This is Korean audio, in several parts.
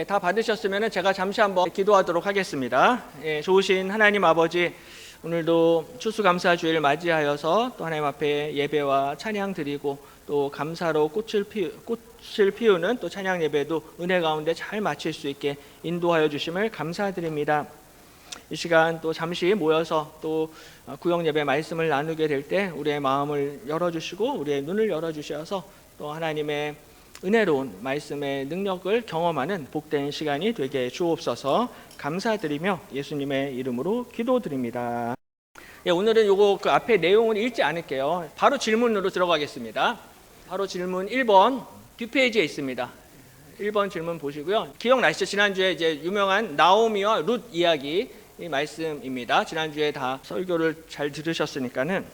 다 받으셨으면 제가 잠시 한번 기도하도록 하겠습니다. 좋으신 하나님 아버지, 오늘도 추수감사주일 맞이하여서 또 하나님 앞에 예배와 찬양 드리고 또 감사로 꽃을 피우는 또 찬양 예배도 은혜 가운데 잘 마칠 수 있게 인도하여 주심을 감사드립니다. 이 시간 또 잠시 모여서 또 구역 예배 말씀을 나누게 될 때 우리의 마음을 열어주시고 우리의 눈을 열어주셔서 또 하나님의 은혜로운 말씀의 능력을 경험하는 복된 시간이 되게 주옵소서. 감사드리며 예수님의 이름으로 기도드립니다. 오늘은 요거 그 앞에 내용을 읽지 않을게요. 바로 질문으로 들어가겠습니다. 바로 질문 1번 뒷페이지에 있습니다. 1번 질문 보시고요. 기억나시죠? 지난주에 이제 유명한 나오미와 룻 이야기 이 말씀입니다. 지난주에 다 설교를 잘 들으셨으니까는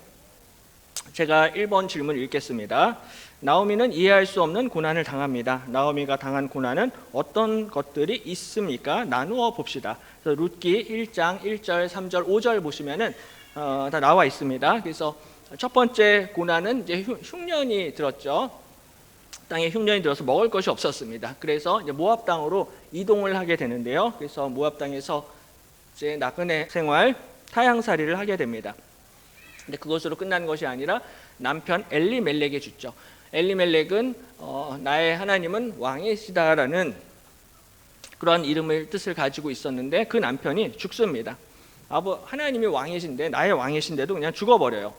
제가 1번 질문 읽겠습니다. 나오미는 이해할 수 없는 고난을 당합니다. 나오미가 당한 고난은 어떤 것들이 있습니까? 나누어 봅시다. 그래서 룻기 1장 1절, 3절, 5절 보시면은 다 나와 있습니다. 그래서 첫 번째 고난은 이제 흉년이 들었죠. 땅에 흉년이 들어서 먹을 것이 없었습니다. 그래서 이제 모압 땅으로 이동을 하게 되는데요. 그래서 모압 땅에서 이제 나그네 생활, 타향살이를 하게 됩니다. 근데 그것으로 끝난 것이 아니라 남편 엘리멜렉에 죽죠. 엘리멜렉은 나의 하나님은 왕이시다라는 그런 뜻을 가지고 있었는데 그 남편이 죽습니다. 하나님이 왕이신데 나의 왕이신데도 그냥 죽어버려요.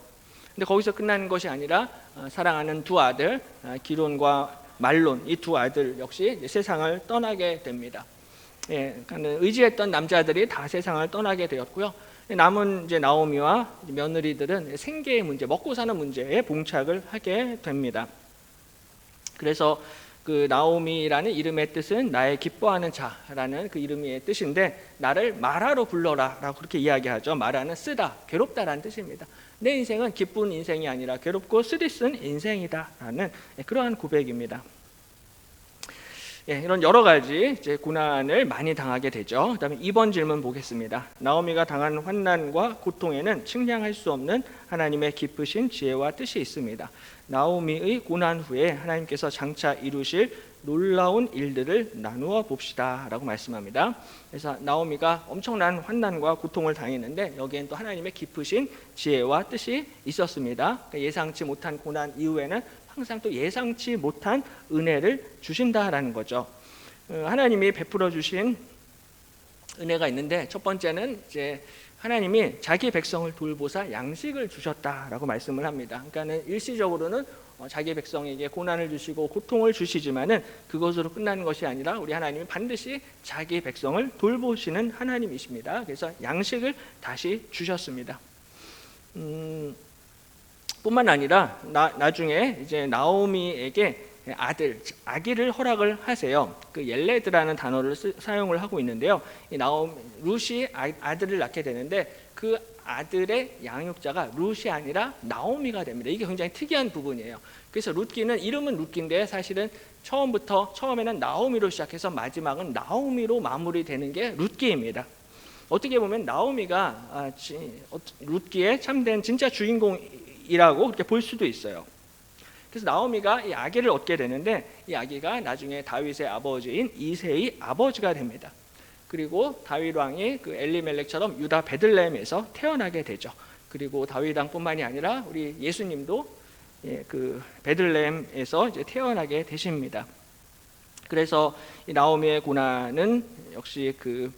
근데 거기서 끝나는 것이 아니라 사랑하는 두 아들 기론과 말론, 이 두 아들 역시 세상을 떠나게 됩니다. 의지했던 남자들이 다 세상을 떠나게 되었고요. 남은 이제 나오미와 며느리들은 생계의 문제, 먹고 사는 문제에 봉착을 하게 됩니다. 그래서 그 나오미라는 이름의 뜻은 나의 기뻐하는 자라는 그 이름의 뜻인데 나를 마라로 불러라라고 그렇게 이야기하죠. 마라는 쓰다, 괴롭다라는 뜻입니다. 내 인생은 기쁜 인생이 아니라 괴롭고 쓰디쓴 인생이다라는 그러한 고백입니다. 이런 여러 가지 이제 고난을 많이 당하게 되죠. 그다음에 2번 질문 보겠습니다. 나오미가 당한 환난과 고통에는 측량할 수 없는 하나님의 깊으신 지혜와 뜻이 있습니다. 나오미의 고난 후에 하나님께서 장차 이루실 놀라운 일들을 나누어 봅시다라고 말씀합니다. 그래서 나오미가 엄청난 환난과 고통을 당했는데 여기엔 또 하나님의 깊으신 지혜와 뜻이 있었습니다. 그러니까 예상치 못한 고난 이후에는 항상 또 예상치 못한 은혜를 주신다라는 거죠. 하나님이 베풀어 주신 은혜가 있는데 첫 번째는 이제 하나님이 자기 백성을 돌보사 양식을 주셨다라고 말씀을 합니다. 그러니까는 일시적으로는 자기 백성에게 고난을 주시고 고통을 주시지만은 그것으로 끝나는 것이 아니라 우리 하나님이 반드시 자기 백성을 돌보시는 하나님이십니다. 그래서 양식을 다시 주셨습니다. 뿐만 아니라 나중에 이제 나오미에게 아기를 허락을 하세요. 그 옐레드라는 단어를 사용을 하고 있는데요. 이 룻이 아들을 낳게 되는데 그 아들의 양육자가 룻이 아니라 나오미가 됩니다. 이게 굉장히 특이한 부분이에요. 그래서 룻기는 이름은 룻기인데 사실은 처음에는 나오미로 시작해서 마지막은 나오미로 마무리되는 게 룻기입니다. 어떻게 보면 나오미가 룻기의 참된 진짜 주인공이라고 그렇게 볼 수도 있어요. 그래서 나오미가 이 아기를 얻게 되는데 이 아기가 나중에 다윗의 아버지인 이새의 아버지가 됩니다. 그리고 다윗 왕이 그 엘리멜렉처럼 유다 베들레헴에서 태어나게 되죠. 그리고 다윗 왕뿐만이 아니라 우리 예수님도 그 베들레헴에서 이제 태어나게 되십니다. 그래서 이 나오미의 고난은 역시 그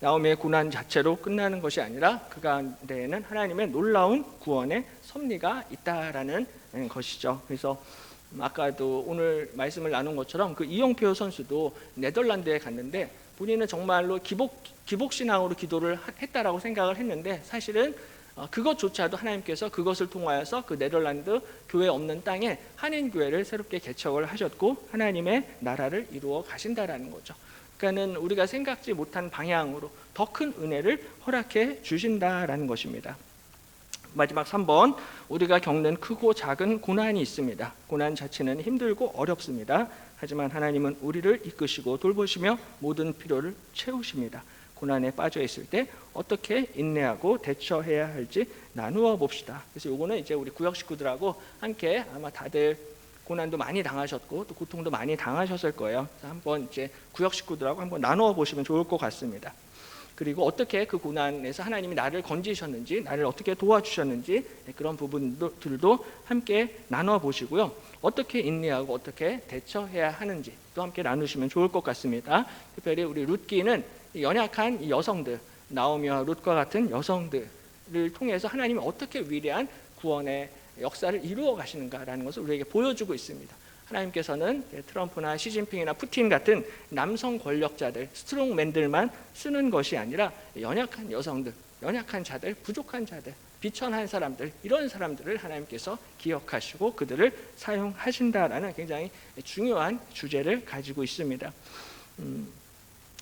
나오미의 고난 자체로 끝나는 것이 아니라 그 가운데에는 하나님의 놀라운 구원의 섭리가 있다라는 것이죠. 그래서 아까도 오늘 말씀을 나눈 것처럼 그 이용표 선수도 네덜란드에 갔는데 본인은 정말로 기복신앙으로 기도를 했다라고 생각을 했는데 사실은 그것조차도 하나님께서 그것을 통하여서 그 네덜란드 교회 없는 땅에 한인교회를 새롭게 개척을 하셨고 하나님의 나라를 이루어 가신다라는 거죠. 그러니까는 우리가 생각지 못한 방향으로 더 큰 은혜를 허락해 주신다라는 것입니다. 마지막 3번, 우리가 겪는 크고 작은 고난이 있습니다. 고난 자체는 힘들고 어렵습니다. 하지만 하나님은 우리를 이끄시고 돌보시며 모든 필요를 채우십니다. 고난에 빠져 있을 때 어떻게 인내하고 대처해야 할지 나누어 봅시다. 그래서 요거는 이제 우리 구역 식구들하고 함께 아마 다들 고난도 많이 당하셨고 또 고통도 많이 당하셨을 거예요. 그래서 한번 이제 구역 식구들하고 한번 나누어 보시면 좋을 것 같습니다. 그리고 어떻게 그 고난에서 하나님이 나를 건지셨는지, 나를 어떻게 도와주셨는지 그런 부분들도 함께 나눠 보시고요. 어떻게 인내하고 어떻게 대처해야 하는지 또 함께 나누시면 좋을 것 같습니다. 특별히 우리 룻기는 연약한 이 여성들, 나오미와 룻과 같은 여성들을 통해서 하나님이 어떻게 위대한 구원의 역사를 이루어 가시는가라는 것을 우리에게 보여주고 있습니다. 하나님께서는 트럼프나 시진핑이나 푸틴 같은 남성 권력자들, 스트롱맨들만 쓰는 것이 아니라 연약한 여성들, 연약한 자들, 부족한 자들, 비천한 사람들, 이런 사람들을 하나님께서 기억하시고 그들을 사용하신다라는 굉장히 중요한 주제를 가지고 있습니다.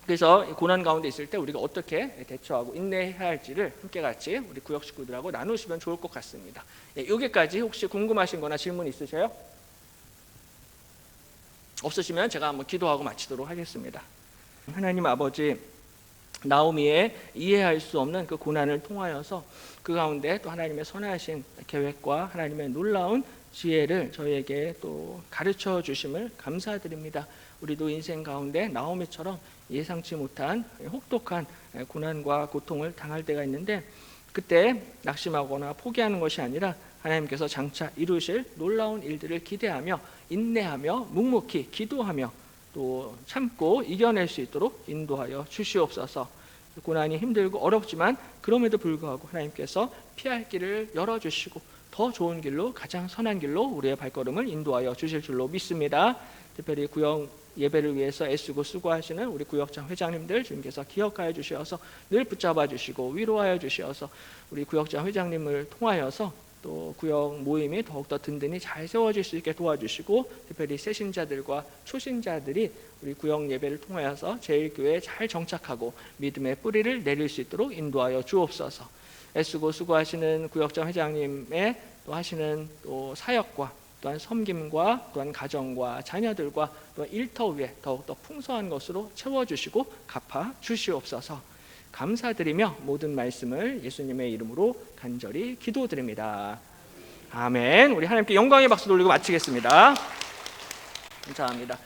그래서 고난 가운데 있을 때 우리가 어떻게 대처하고 인내해야 할지를 함께 같이 우리 구역 식구들하고 나누시면 좋을 것 같습니다. 여기까지 혹시 궁금하신 거나 질문 있으세요? 없으시면 제가 한번 기도하고 마치도록 하겠습니다. 하나님 아버지, 나오미의 이해할 수 없는 그 고난을 통하여서 그 가운데 또 하나님의 선하신 계획과 하나님의 놀라운 지혜를 저희에게 또 가르쳐 주심을 감사드립니다. 우리도 인생 가운데 나오미처럼 예상치 못한 혹독한 고난과 고통을 당할 때가 있는데 그때 낙심하거나 포기하는 것이 아니라 하나님께서 장차 이루실 놀라운 일들을 기대하며 인내하며 묵묵히 기도하며 또 참고 이겨낼 수 있도록 인도하여 주시옵소서. 고난이 힘들고 어렵지만 그럼에도 불구하고 하나님께서 피할 길을 열어주시고 더 좋은 길로, 가장 선한 길로 우리의 발걸음을 인도하여 주실 줄로 믿습니다. 특별히 구역 예배를 위해서 애쓰고 수고하시는 우리 구역장 회장님들 주님께서 기억하여 주셔서 늘 붙잡아 주시고 위로하여 주셔서 우리 구역장 회장님을 통하여서 또 구역 모임이 더욱더 든든히 잘 세워질 수 있게 도와주시고 특별히 새신자들과 초신자들이 우리 구역 예배를 통하여서 제일교회에 잘 정착하고 믿음의 뿌리를 내릴 수 있도록 인도하여 주옵소서. 애쓰고 수고하시는 구역장 회장님의 또 하시는 또 사역과 또한 섬김과 또한 가정과 자녀들과 또 일터 위에 더욱더 풍성한 것으로 채워주시고 갚아 주시옵소서. 감사드리며 모든 말씀을 예수님의 이름으로 간절히 기도드립니다. 아멘. 우리 하나님께 영광의 박수 돌리고 마치겠습니다. 감사합니다.